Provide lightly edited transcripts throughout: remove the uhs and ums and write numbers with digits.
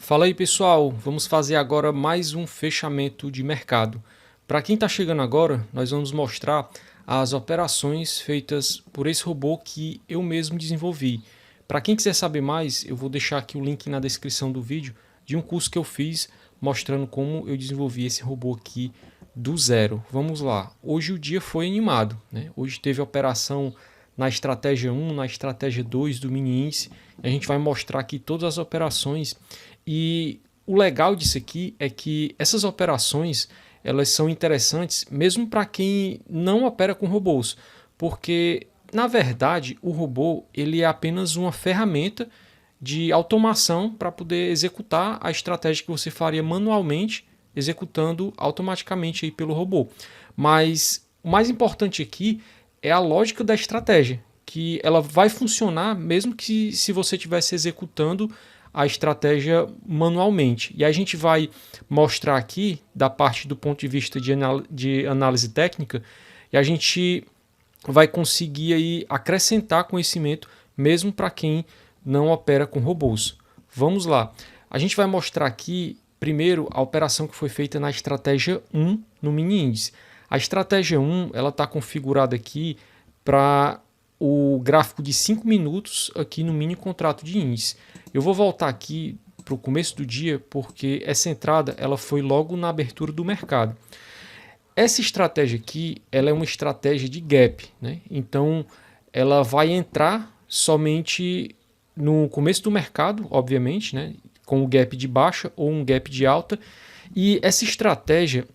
Fala aí pessoal, vamos fazer agora mais um fechamento de mercado. Para quem está chegando agora, nós vamos mostrar as operações feitas por esse robô que eu mesmo desenvolvi. Para quem quiser saber mais, eu vou deixar aqui o link na descrição do vídeo de um curso que eu fiz mostrando como eu desenvolvi esse robô aqui do zero. Vamos lá, hoje o dia foi animado, né? Hoje teve operação na estratégia 1, na estratégia 2 do mini índice. A gente vai mostrar aqui todas as operações e o legal disso aqui é que essas operações elas são interessantes mesmo para quem não opera com robôs, porque na verdade o robô ele é apenas uma ferramenta de automação para poder executar a estratégia que você faria manualmente, executando automaticamente aí pelo robô. Mas o mais importante aqui é a lógica da estratégia, que ela vai funcionar mesmo que se você estivesse executando a estratégia manualmente. E a gente vai mostrar aqui, da parte do ponto de vista de análise técnica, e a gente vai conseguir aí acrescentar conhecimento mesmo para quem não opera com robôs. Vamos lá. A gente vai mostrar aqui primeiro a operação que foi feita na estratégia 1 no mini índice. A estratégia 1 ela está configurada aqui para o gráfico de 5 minutos aqui no mini contrato de índice. Eu vou voltar aqui para o começo do dia porque essa entrada ela foi logo na abertura do mercado. Essa estratégia aqui ela é uma estratégia de gap, né? Então ela vai entrar somente no começo do mercado, obviamente, né? Com um gap de baixa ou um gap de alta. E essa estratégia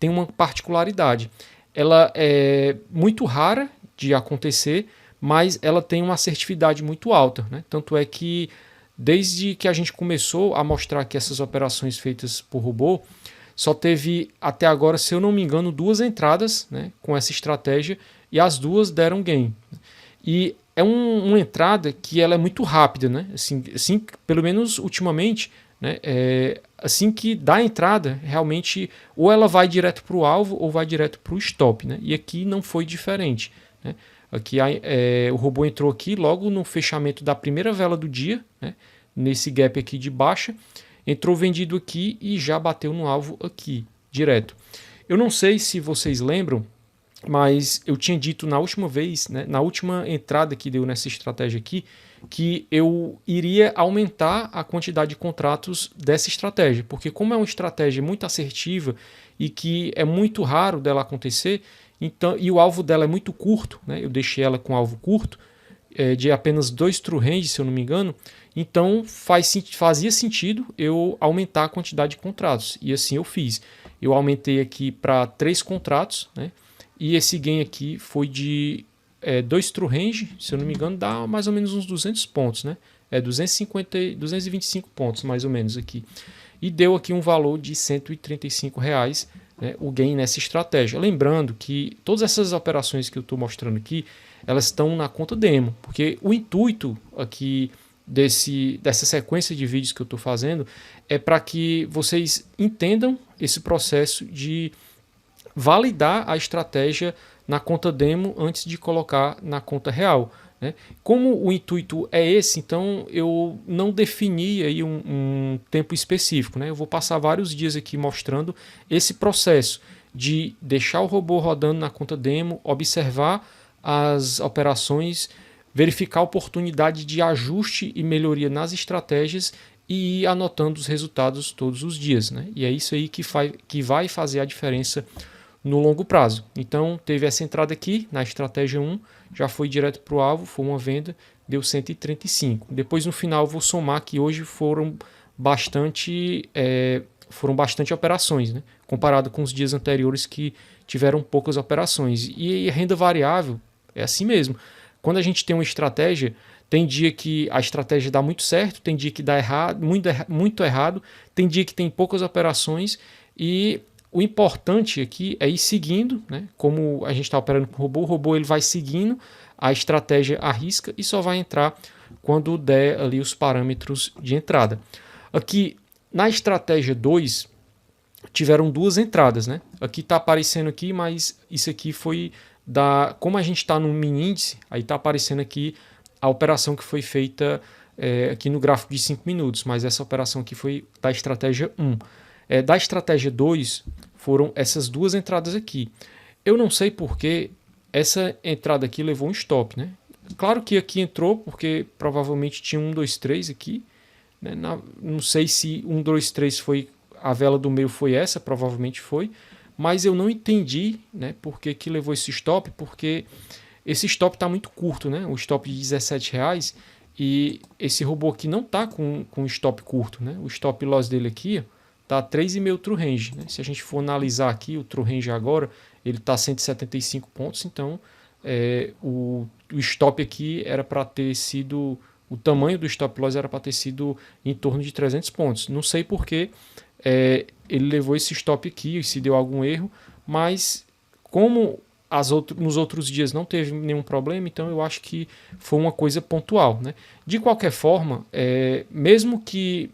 tem uma particularidade. Ela é muito rara de acontecer, mas ela tem uma assertividade muito alta, né? Tanto é que desde que a gente começou a mostrar que essas operações feitas por robô, só teve até agora, se eu não me engano, 2 entradas, né, com essa estratégia e as duas deram gain. E é uma entrada que ela é muito rápida, né? Assim, pelo menos ultimamente, né, assim que dá a entrada, realmente ou ela vai direto para o alvo ou vai direto para o stop, né? E aqui não foi diferente, né? Aqui o robô entrou aqui logo no fechamento da primeira vela do dia, né, nesse gap aqui de baixa, entrou vendido aqui e já bateu no alvo aqui, direto. Eu não sei se vocês lembram, mas eu tinha dito na última vez, né, na última entrada que deu nessa estratégia aqui, que eu iria aumentar a quantidade de contratos dessa estratégia, porque como é uma estratégia muito assertiva e que é muito raro dela acontecer, então, e o alvo dela é muito curto, né, eu deixei ela com alvo curto, de apenas 2 true range, se eu não me engano, então fazia sentido eu aumentar a quantidade de contratos, e assim eu fiz. Eu aumentei aqui para 3 contratos, né, e esse gain aqui foi de 2 true range, se eu não me engano, dá mais ou menos uns 200 pontos, né? 225 pontos mais ou menos aqui. E deu aqui um valor de R$ 135, né, o gain nessa estratégia. Lembrando que todas essas operações que eu estou mostrando aqui, elas estão na conta demo, porque o intuito aqui dessa sequência de vídeos que eu estou fazendo é para que vocês entendam esse processo de validar a estratégia na conta demo antes de colocar na conta real, né? Como o intuito é esse, então eu não defini aí um tempo específico, né? Eu vou passar vários dias aqui mostrando esse processo de deixar o robô rodando na conta demo, observar as operações, verificar a oportunidade de ajuste e melhoria nas estratégias e ir anotando os resultados todos os dias, né? E é isso aí que vai fazer a diferença no longo prazo. Então teve essa entrada aqui na estratégia 1, já foi direto para o alvo, foi uma venda, deu 135. Depois no final vou somar que hoje foram bastante operações, né? Comparado com os dias anteriores que tiveram poucas operações. E a renda variável é assim mesmo. Quando a gente tem uma estratégia, tem dia que a estratégia dá muito certo, tem dia que dá errado, muito errado, tem dia que tem poucas operações e o importante aqui é ir seguindo, né? Como a gente está operando com o robô ele vai seguindo a estratégia à risca e só vai entrar quando der ali os parâmetros de entrada. Aqui na estratégia 2 tiveram 2 entradas, né? Aqui está aparecendo aqui, mas isso aqui foi como a gente está no mini índice, aí está aparecendo aqui a operação que foi feita aqui no gráfico de 5 minutos, mas essa operação aqui foi da estratégia 1. Da estratégia 2 foram essas duas entradas aqui. Eu não sei porque essa entrada aqui levou um stop, né? Claro que aqui entrou porque provavelmente tinha 1, 2, 3 aqui, né? Não sei se 1, 2, 3 foi a vela do meio, foi essa, provavelmente foi, mas eu não entendi, né, por que levou esse stop, porque esse stop está muito curto, né? O stop de R$17 e esse robô aqui não está com stop curto, né? O stop loss dele aqui está 3,5 true range, né? Se a gente for analisar aqui o true range agora, ele está 175 pontos, então o stop aqui era para ter sido, o tamanho do stop loss era para ter sido em torno de 300 pontos. Não sei porque ele levou esse stop aqui, se deu algum erro, mas como nos outros dias não teve nenhum problema, então eu acho que foi uma coisa pontual, né? De qualquer forma, mesmo que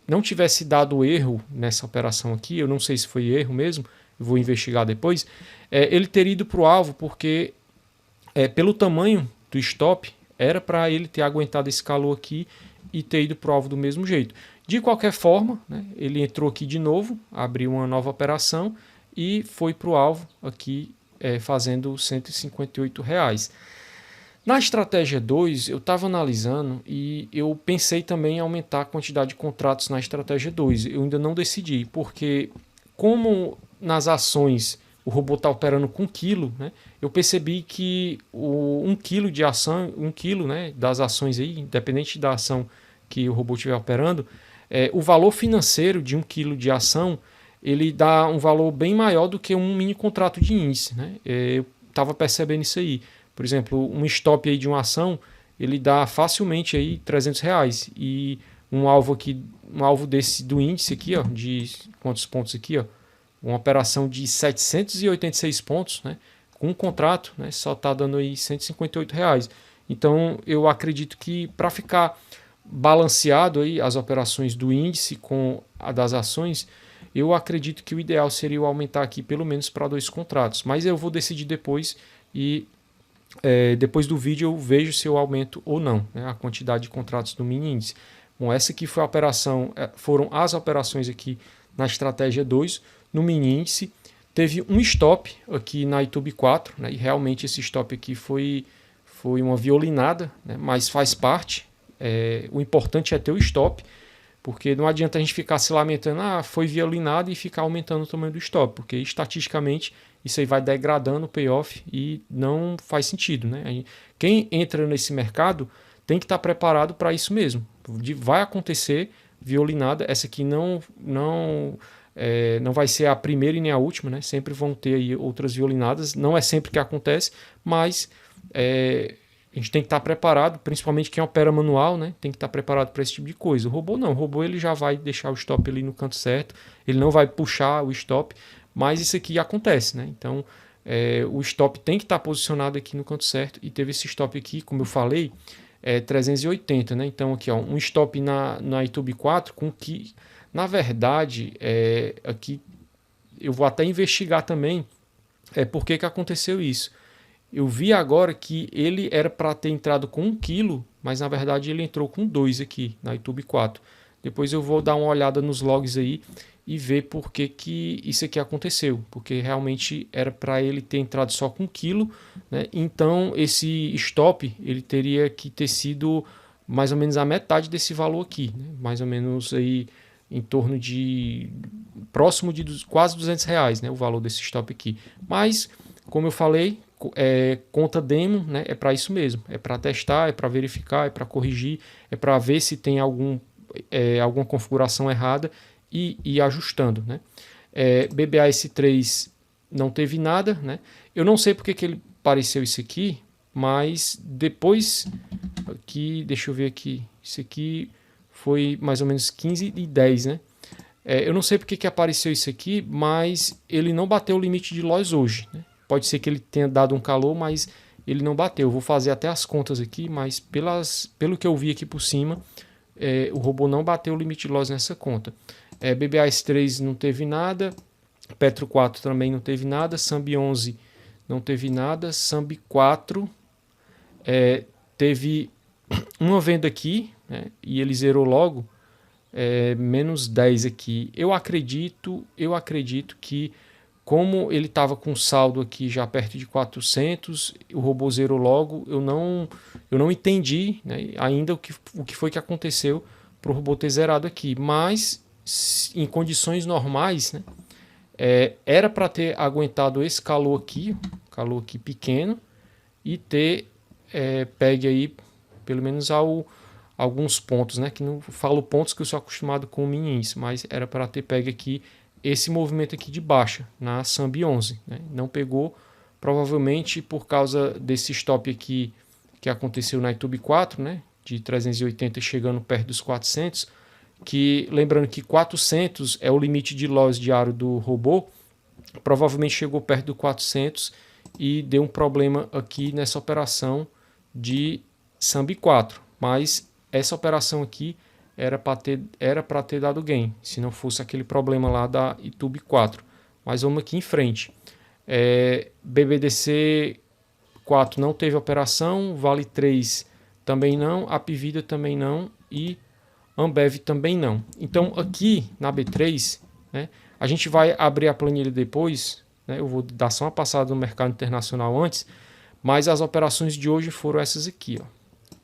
não tivesse dado erro nessa operação aqui, eu não sei se foi erro mesmo, eu vou investigar depois, ele teria ido para o alvo, porque pelo tamanho do stop, era para ele ter aguentado esse calor aqui e ter ido para o alvo do mesmo jeito. De qualquer forma, né, ele entrou aqui de novo, abriu uma nova operação e foi para o alvo aqui, fazendo R$158. Na estratégia 2, eu estava analisando e eu pensei também em aumentar a quantidade de contratos na estratégia 2. Eu ainda não decidi, porque como nas ações o robô está operando com 1 kg, né, eu percebi que o 1 kg de ação, 1 kg, né, das ações aí, independente da ação que o robô estiver operando, o valor financeiro de 1 kg de ação, ele dá um valor bem maior do que um mini contrato de índice, né? Eu estava percebendo isso aí. Por exemplo, um stop aí de uma ação, ele dá facilmente aí R$300. E um alvo aqui, um alvo desse do índice aqui, ó, de quantos pontos aqui, ó, uma operação de 786 pontos, né? Com um contrato, né, só está dando aí R$158. Então eu acredito que para ficar balanceado aí as operações do índice com a das ações, eu acredito que o ideal seria eu aumentar aqui pelo menos para 2 contratos, mas eu vou decidir depois e depois do vídeo eu vejo se eu aumento ou não, né, a quantidade de contratos do mini índice. Bom, essa aqui foi a operação, foram as operações aqui na estratégia 2, no mini índice. Teve um stop aqui na YouTube 4, né, e realmente esse stop aqui foi uma violinada, né, mas faz parte. O importante é ter o stop, porque não adianta a gente ficar se lamentando, foi violinado, e ficar aumentando o tamanho do stop, porque estatisticamente isso aí vai degradando o payoff e não faz sentido, né? Quem entra nesse mercado tem que estar preparado para isso mesmo. Vai acontecer violinada, essa aqui não vai ser a primeira e nem a última, né? Sempre vão ter aí outras violinadas, não é sempre que acontece, mas a gente tem que estar preparado, principalmente quem opera manual, né? Tem que estar preparado para esse tipo de coisa. O robô não, o robô ele já vai deixar o stop ali no canto certo, ele não vai puxar o stop, mas isso aqui acontece, né? Então o stop tem que estar posicionado aqui no canto certo, e teve esse stop aqui, como eu falei, 380, né? Então aqui, ó, um stop na YouTube 4 com que, na verdade, aqui eu vou até investigar também por que aconteceu isso. Eu vi agora que ele era para ter entrado com 1 kg, mas na verdade ele entrou com 2 aqui na YouTube 4. Depois eu vou dar uma olhada nos logs aí e ver por que isso aqui aconteceu, porque realmente era para ele ter entrado só com 1 kg, né? Então esse stop ele teria que ter sido mais ou menos a metade desse valor aqui, né? Mais ou menos aí em torno de próximo de quase R$200, né? O valor desse stop aqui. Mas como eu falei, conta demo, né? É para isso mesmo, é para testar, é para verificar, é para corrigir, é para ver se tem alguma configuração errada e ir ajustando, né? BBAS3 não teve nada, né? Eu não sei porque que ele apareceu isso aqui, mas depois aqui, deixa eu ver aqui, isso aqui foi mais ou menos 15:10, né? Eu não sei porque que apareceu isso aqui, mas ele não bateu o limite de loss hoje, né? Pode ser que ele tenha dado um calor, mas ele não bateu. Eu vou fazer até as contas aqui, mas pelo que eu vi aqui por cima, o robô não bateu o limite de loss nessa conta. BBAS3 não teve nada, Petro 4 também não teve nada, Sambi 11 não teve nada, Sambi 4 teve uma venda aqui, né, e ele zerou logo, menos 10 aqui. Eu acredito que, como ele estava com saldo aqui já perto de 400, o robô zerou logo, eu não entendi, né, ainda o que foi que aconteceu para o robô ter zerado aqui. Mas, em condições normais, né, era para ter aguentado esse calor aqui pequeno, e ter pegue aí pelo menos alguns pontos, né? Que não falo pontos que eu sou acostumado com o mini índice, mas era para ter pegue aqui esse movimento aqui de baixa na Sambi 11, né? Não pegou, provavelmente por causa desse stop aqui que aconteceu na YouTube 4, né? De 380 chegando perto dos 400, que lembrando que 400 é o limite de loss diário do robô, provavelmente chegou perto do 400 e deu um problema aqui nessa operação de Sambi 4, mas essa operação aqui era para ter dado gain, se não fosse aquele problema lá da YouTube 4. Mas vamos aqui em frente. BBDC 4 não teve operação, Vale 3 também não, Apvida também não e Ambev também não. Então aqui na B3, né, a gente vai abrir a planilha depois, né, eu vou dar só uma passada no mercado internacional antes, mas as operações de hoje foram essas aqui. Ó.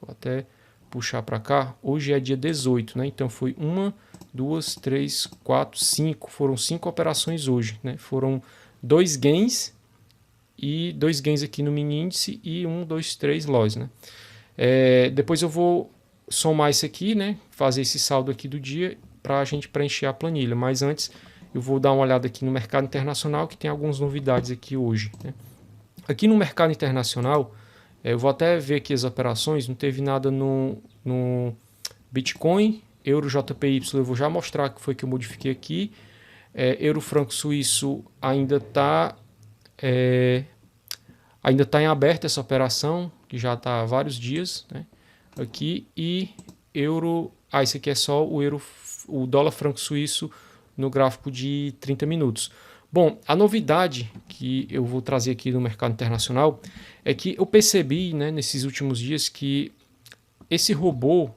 Vou até puxar para cá. Hoje é dia 18, né? Então foi 1, 2, 3, 4, 5. Foram 5 operações hoje, né? Foram 2 gains e 2 gains aqui no mini índice e 1, 2, 3 loss, né? Depois eu vou somar isso aqui, né? Fazer esse saldo aqui do dia para a gente preencher a planilha. Mas antes eu vou dar uma olhada aqui no mercado internacional, que tem algumas novidades aqui hoje, né? Aqui no mercado internacional, eu vou até ver aqui as operações, não teve nada no Bitcoin, Euro JPY, eu vou já mostrar que foi que eu modifiquei aqui. Euro franco suíço ainda está em aberto essa operação, que já está há vários dias, né? Aqui, e euro, esse aqui é só o dólar franco suíço no gráfico de 30 minutos. Bom, a novidade que eu vou trazer aqui no mercado internacional é que eu percebi, né, nesses últimos dias que esse robô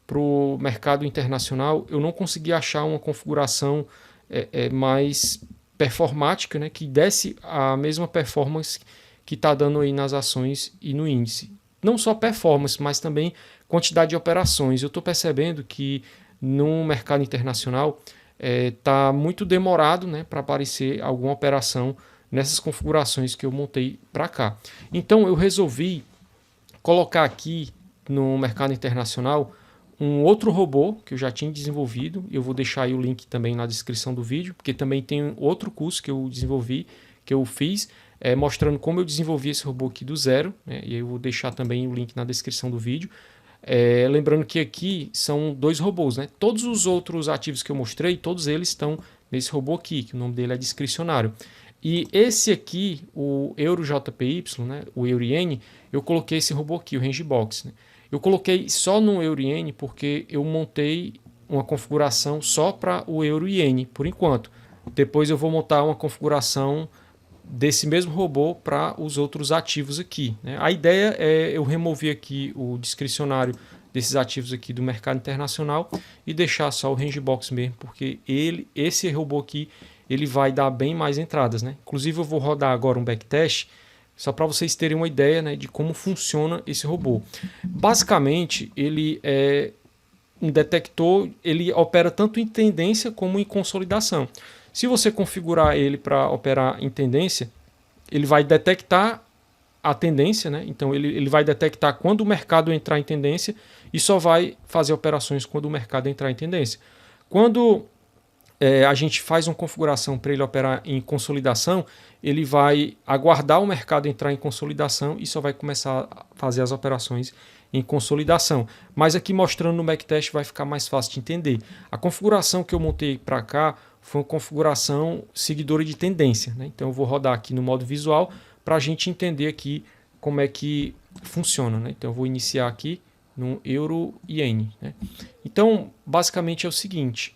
para o mercado internacional eu não consegui achar uma configuração mais performática, né, que desse a mesma performance que está dando aí nas ações e no índice. Não só performance, mas também quantidade de operações. Eu estou percebendo que no mercado internacional está muito demorado, né, para aparecer alguma operação nessas configurações que eu montei para cá. Então eu resolvi colocar aqui no mercado internacional um outro robô que eu já tinha desenvolvido. Eu vou deixar aí o link também na descrição do vídeo, porque também tem outro curso que eu desenvolvi, que eu fiz, mostrando como eu desenvolvi esse robô aqui do zero, né, e eu vou deixar também o link na descrição do vídeo. Lembrando que aqui são 2 robôs, né? Todos os outros ativos que eu mostrei, todos eles estão nesse robô aqui, que o nome dele é discricionário. E esse aqui, o Euro JPY, né? O Euro-Iene, eu coloquei esse robô aqui, o Rangebox, né? Eu coloquei só no Euro-Iene porque eu montei uma configuração só para o Euro-Iene, por enquanto. Depois eu vou montar uma configuração desse mesmo robô para os outros ativos aqui, né? A ideia é eu remover aqui o discricionário desses ativos aqui do mercado internacional e deixar só o Rangebox mesmo, porque esse robô aqui ele vai dar bem mais entradas, né? Inclusive eu vou rodar agora um backtest só para vocês terem uma ideia, né, de como funciona esse robô. Basicamente ele é um detector, ele opera tanto em tendência como em consolidação. Se você configurar ele para operar em tendência, ele vai detectar a tendência, né? Então ele vai detectar quando o mercado entrar em tendência e só vai fazer operações quando o mercado entrar em tendência. Quando a gente faz uma configuração para ele operar em consolidação, ele vai aguardar o mercado entrar em consolidação e só vai começar a fazer as operações em consolidação. Mas aqui mostrando no backtest vai ficar mais fácil de entender. A configuração que eu montei para cá foi uma configuração seguidora de tendência, né? Então eu vou rodar aqui no modo visual para a gente entender aqui como é que funciona, né? Então eu vou iniciar aqui no Euro-Iene, né? Então basicamente é o seguinte,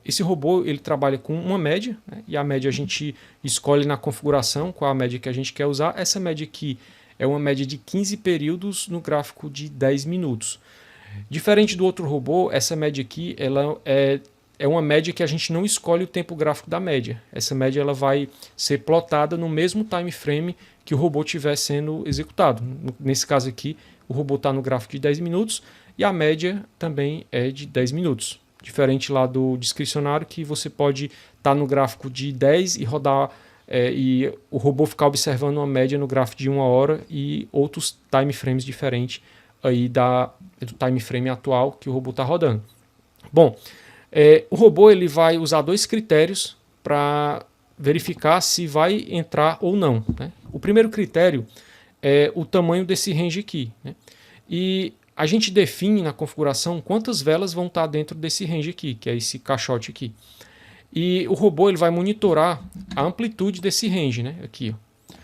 esse robô ele trabalha com uma média, né? E a média a gente escolhe na configuração qual a média que a gente quer usar. Essa média aqui é uma média de 15 períodos no gráfico de 10 minutos. Diferente do outro robô, essa média aqui ela é uma média que a gente não escolhe o tempo gráfico da média. Essa média ela vai ser plotada no mesmo time frame que o robô estiver sendo executado. Nesse caso aqui, o robô está no gráfico de 10 minutos e a média também é de 10 minutos. Diferente lá do discricionário, que você pode estar no gráfico de 10 e rodar e o robô ficar observando uma média no gráfico de 1 hora e outros time frames diferentes aí do time frame atual que o robô está rodando. Bom, o robô ele vai usar 2 critérios para verificar se vai entrar ou não, né? O primeiro critério é o tamanho desse range aqui, né? E a gente define na configuração quantas velas vão estar dentro desse range aqui, que é esse caixote aqui. E o robô ele vai monitorar a amplitude desse range, né? Aqui, ó.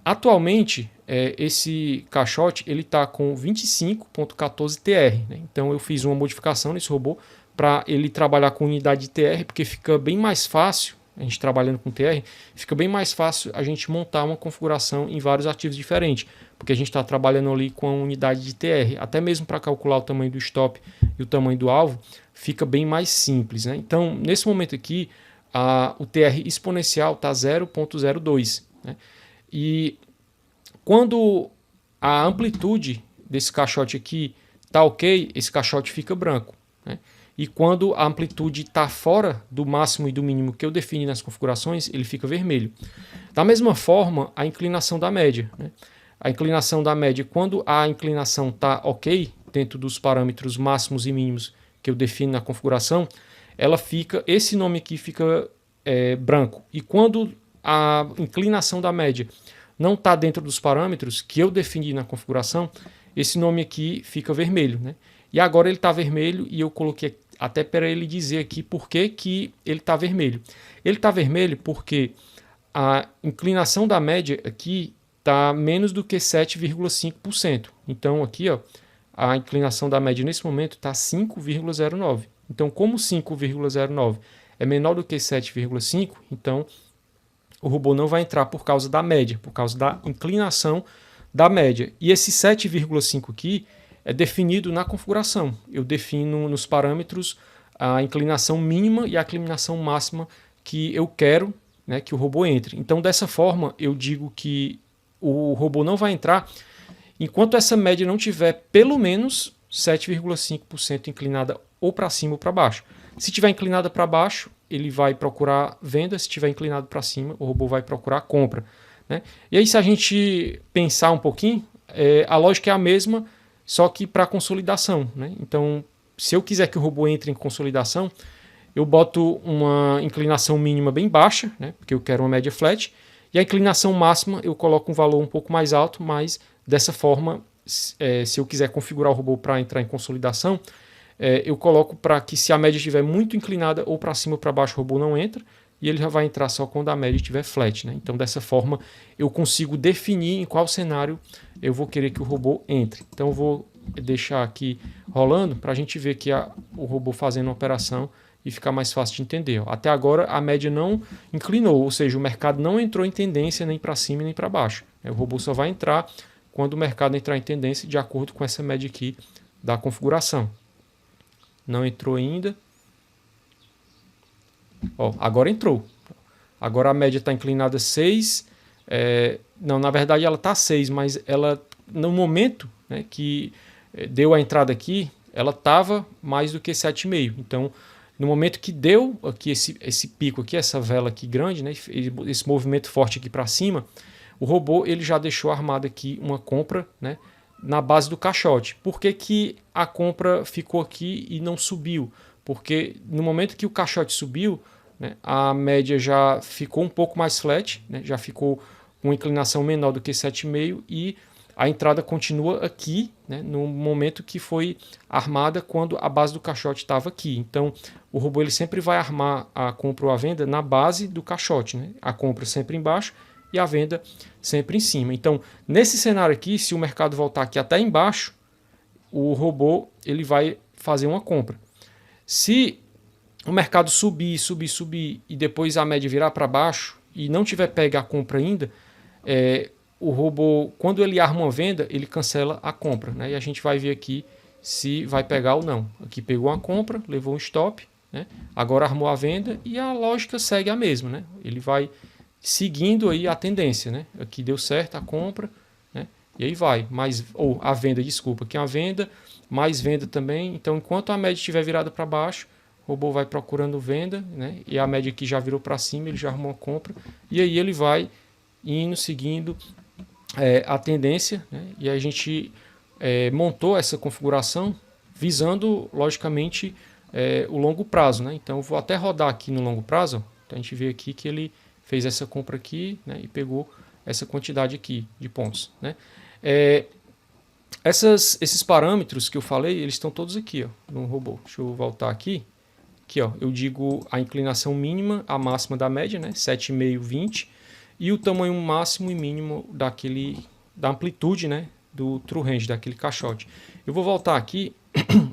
Atualmente, esse caixote ele está com 25.14 TR, né? Então eu fiz uma modificação nesse robô para ele trabalhar com unidade de TR, porque fica bem mais fácil, a gente trabalhando com TR, fica bem mais fácil a gente montar uma configuração em vários arquivos diferentes, porque a gente está trabalhando ali com a unidade de TR, até mesmo para calcular o tamanho do stop e o tamanho do alvo, fica bem mais simples, né? Então, nesse momento aqui, o TR exponencial está 0.02, né? E quando a amplitude desse caixote aqui está ok, esse caixote fica branco, né? E quando a amplitude está fora do máximo e do mínimo que eu defini nas configurações, ele fica vermelho. Da mesma forma, a inclinação da média, né? A inclinação da média, quando a inclinação está ok, dentro dos parâmetros máximos e mínimos que eu defino na configuração, ela fica, esse nome aqui fica branco. E quando a inclinação da média não está dentro dos parâmetros que eu defini na configuração, esse nome aqui fica vermelho, né? E agora ele está vermelho e eu coloquei até para ele dizer aqui por que ele está vermelho. Ele está vermelho porque a inclinação da média aqui está menos do que 7,5%. Então aqui, ó, a inclinação da média nesse momento está 5,09. Então, como 5,09 é menor do que 7,5, então o robô não vai entrar por causa da média, por causa da inclinação da média. E esse 7,5 aqui é definido na configuração. Eu defino nos parâmetros a inclinação mínima e a inclinação máxima que eu quero, né, que o robô entre. Então, dessa forma, eu digo que o robô não vai entrar enquanto essa média não tiver pelo menos 7,5% inclinada ou para cima ou para baixo. Se estiver inclinada para baixo, ele vai procurar venda. Se estiver inclinado para cima, o robô vai procurar compra, né? E aí, se a gente pensar um pouquinho, a lógica é a mesma, só que para consolidação, né? Então, se eu quiser que o robô entre em consolidação, eu boto uma inclinação mínima bem baixa, né? Porque eu quero uma média flat, e a inclinação máxima eu coloco um valor um pouco mais alto, mas dessa forma, se eu quiser configurar o robô para entrar em consolidação, eu coloco para que se a média estiver muito inclinada ou para cima ou para baixo, o robô não entra, e ele já vai entrar só quando a média estiver flat, né? Então, dessa forma, eu consigo definir em qual cenário eu vou querer que o robô entre. Então, eu vou deixar aqui rolando para a gente ver que o robô fazendo uma operação e ficar mais fácil de entender. Ó. Até agora, a média não inclinou, ou seja, o mercado não entrou em tendência nem para cima nem para baixo. O robô só vai entrar quando o mercado entrar em tendência de acordo com essa média aqui da configuração. Não entrou ainda. Ó, agora entrou. Agora a média está inclinada 6. Não, na verdade ela está 6, mas ela no momento, né, que deu a entrada aqui, ela estava mais do que 7,5. Então, no momento que deu aqui esse pico aqui, essa vela aqui grande, né, esse movimento forte aqui para cima, o robô ele já deixou armado aqui uma compra, né, na base do caixote. Por que que a compra ficou aqui e não subiu? Porque no momento que o caixote subiu, né, a média já ficou um pouco mais flat, né, já ficou com uma inclinação menor do que 7,5 e a entrada continua aqui, né, no momento que foi armada quando a base do caixote estava aqui. Então, o robô ele sempre vai armar a compra ou a venda na base do caixote, né? A compra sempre embaixo e a venda sempre em cima. Então, nesse cenário aqui, se o mercado voltar aqui até embaixo, o robô ele vai fazer uma compra. Se o mercado subir e depois a média virar para baixo e não tiver pego a compra ainda, o robô, quando ele arma uma venda, ele cancela a compra, né? E a gente vai ver aqui se vai pegar ou não. Aqui pegou uma compra, levou um stop, né? Agora armou a venda e a lógica segue a mesma, né? Ele vai seguindo aí a tendência, né? Aqui deu certo a compra, né? E aí vai, ou a venda, desculpa, aqui é uma venda, mais venda também. Então, enquanto a média estiver virada para baixo, o robô vai procurando venda, né? E a média aqui já virou para cima, ele já arrumou a compra. E aí ele vai indo, seguindo a tendência, né? E a gente montou essa configuração visando, logicamente, o longo prazo, né? Então, eu vou até rodar aqui no longo prazo. Então, a gente vê aqui que ele fez essa compra aqui, né? E pegou essa quantidade aqui de pontos, né? Esses parâmetros que eu falei, eles estão todos aqui, ó, no robô. Deixa eu voltar aqui. Aqui, ó, eu digo a inclinação mínima, a máxima da média, né? 7,5, 20. E o tamanho máximo e mínimo da amplitude, né? Do true range, daquele caixote. Eu vou voltar aqui,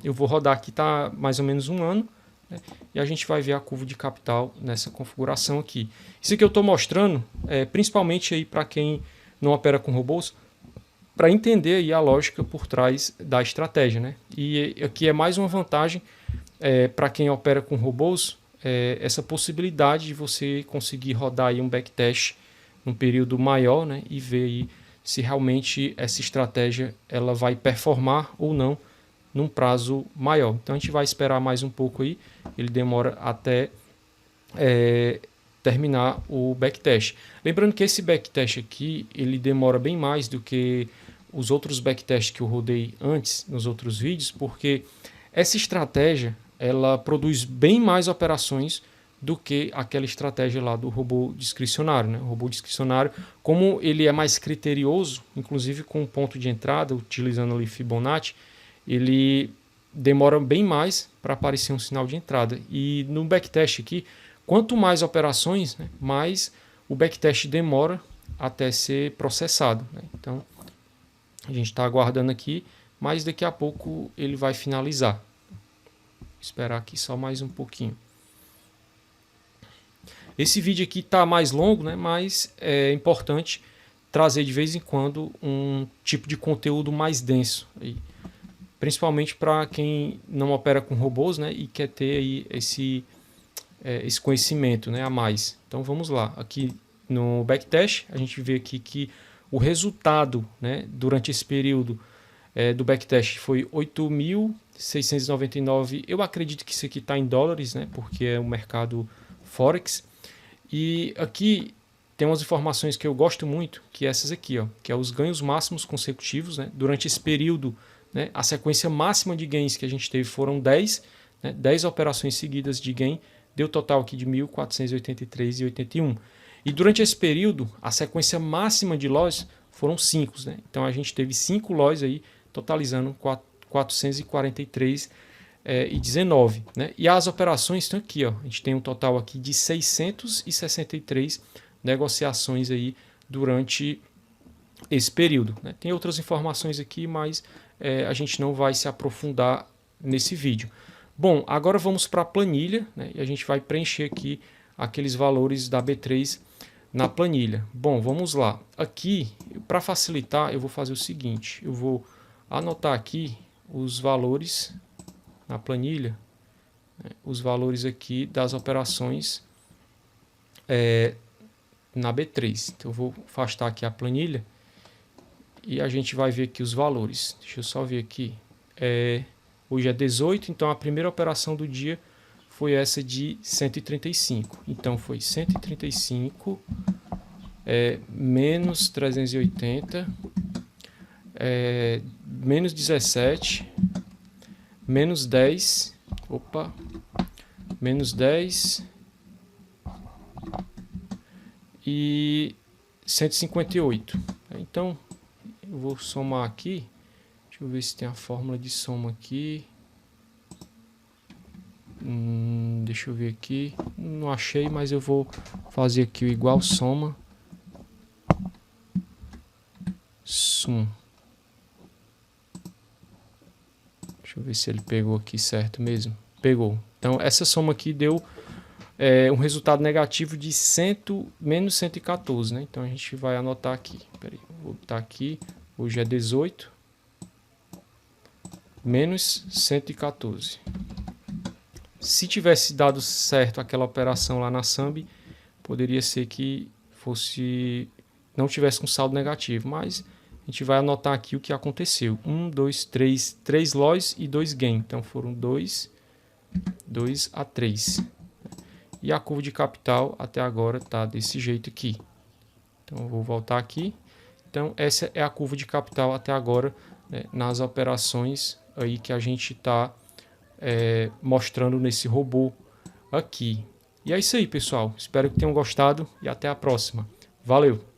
eu vou rodar aqui, tá mais ou menos um ano, né? E a gente vai ver a curva de capital nessa configuração aqui. Isso aqui eu estou mostrando, principalmente aí para quem não opera com robôs, para entender aí a lógica por trás da estratégia, né? E aqui é mais uma vantagem para quem opera com robôs, essa possibilidade de você conseguir rodar aí um backtest num período maior, né? E ver aí se realmente essa estratégia ela vai performar ou não num prazo maior. Então a gente vai esperar mais um pouco aí, ele demora até terminar o backtest. Lembrando que esse backtest aqui, ele demora bem mais do que os outros backtests que eu rodei antes, nos outros vídeos, porque essa estratégia, ela produz bem mais operações do que aquela estratégia lá do robô discricionário, né? O robô discricionário, como ele é mais criterioso, inclusive com ponto de entrada, utilizando ali Fibonacci, ele demora bem mais para aparecer um sinal de entrada. E no backtest aqui, quanto mais operações, né, mais o backtest demora até ser processado, né? Então, a gente está aguardando aqui, mas daqui a pouco ele vai finalizar. Vou esperar aqui só mais um pouquinho. Esse vídeo aqui está mais longo, né, mas é importante trazer de vez em quando um tipo de conteúdo mais denso. Aí, principalmente para quem não opera com robôs, né, e quer ter aí esse conhecimento, né, a mais. Então vamos lá. Aqui no backtest, a gente vê aqui que o resultado, né, durante esse período do backtest foi 8.699. Eu acredito que isso aqui está em dólares, né, porque é um mercado Forex. E aqui tem umas informações que eu gosto muito, que é essas aqui, ó, que é os ganhos máximos consecutivos, né, durante esse período, né, a sequência máxima de gains que a gente teve foram 10, né, 10 operações seguidas de gain, deu total aqui de 1.483,81. E durante esse período, a sequência máxima de loss foram 5, né? Então a gente teve 5 loss aí, totalizando 443,19, né? E as operações estão aqui, ó. A gente tem um total aqui de 663 negociações aí durante esse período, né? Tem outras informações aqui, mas a gente não vai se aprofundar nesse vídeo. Bom, agora vamos para a planilha, né? E a gente vai preencher aqui aqueles valores da B3 na planilha. Bom, vamos lá. Aqui, para facilitar, eu vou fazer o seguinte. Eu vou anotar aqui os valores na planilha, né? Os valores aqui das operações na B3. Então, eu vou afastar aqui a planilha e a gente vai ver aqui os valores. Deixa eu só ver aqui. Hoje é 18, então a primeira operação do dia foi essa de 135. Então foi 135 menos 380, menos 17, menos 10, menos 10 e 158. Então eu vou somar aqui. Deixa eu ver se tem a fórmula de soma aqui. Deixa eu ver aqui. Não achei, mas eu vou fazer aqui o igual soma. Sum. Deixa eu ver se ele pegou aqui certo mesmo. Pegou. Então essa soma aqui deu um resultado negativo de menos 114, né? Então a gente vai anotar aqui. Peraí, vou botar aqui. Hoje é 18. menos 114. Se tivesse dado certo aquela operação lá na Sambi, poderia ser que não tivesse com saldo negativo, mas a gente vai anotar aqui o que aconteceu. 1, 2, 3, 3 loss e 2 gain. Então foram 2 a 3. E a curva de capital até agora está desse jeito aqui. Então eu vou voltar aqui. Então essa é a curva de capital até agora, né, nas operações aí que a gente está mostrando nesse robô aqui. E é isso aí, pessoal. Espero que tenham gostado e até a próxima. Valeu!